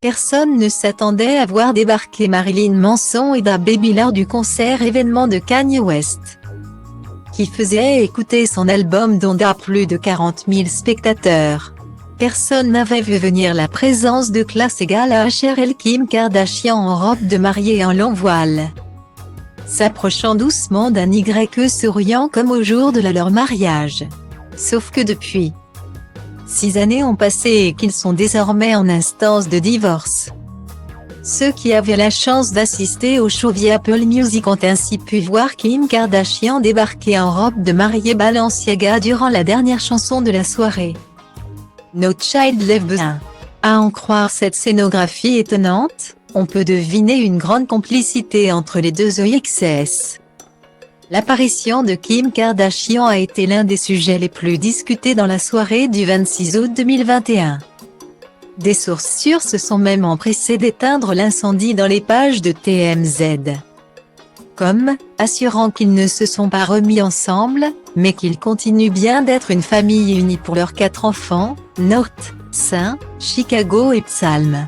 Personne ne s'attendait à voir débarquer Marilyn Manson et DaBaby lors du concert événement de Kanye West, qui faisait écouter son album Donda à plus de 40 000 spectateurs. Personne n'avait vu venir la présence de classe égale à HRL Kim Kardashian en robe de mariée et en long voile, s'approchant doucement d'un Y souriant comme au jour de leur mariage. Sauf que depuis 6 années ont passé et qu'ils sont désormais en instance de divorce. Ceux qui avaient la chance d'assister au show via Apple Music ont ainsi pu voir Kim Kardashian débarquer en robe de mariée Balenciaga durant la dernière chanson de la soirée, No Child Left Behind. À en croire cette scénographie étonnante, on peut deviner une grande complicité entre les deux EXS. L'apparition de Kim Kardashian a été l'un des sujets les plus discutés dans la soirée du 26 août 2021. Des sources sûres se sont même empressées d'éteindre l'incendie dans les pages de TMZ, comme assurant qu'ils ne se sont pas remis ensemble, mais qu'ils continuent bien d'être une famille unie pour leurs 4 enfants, North, St. Chicago et Psalm.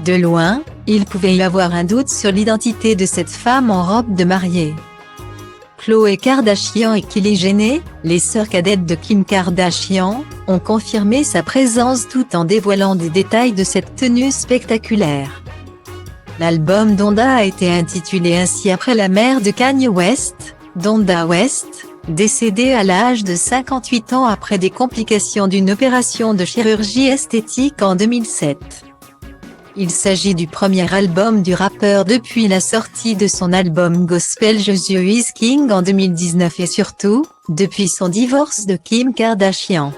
De loin, il pouvait y avoir un doute sur l'identité de cette femme en robe de mariée. Khloé Kardashian et Kylie Jenner, les sœurs cadettes de Kim Kardashian, ont confirmé sa présence tout en dévoilant des détails de cette tenue spectaculaire. L'album Donda a été intitulé ainsi après la mère de Kanye West, Donda West, décédée à l'âge de 58 ans après des complications d'une opération de chirurgie esthétique en 2007. Il s'agit du premier album du rappeur depuis la sortie de son album gospel Jesus Is King en 2019 et surtout, depuis son divorce de Kim Kardashian.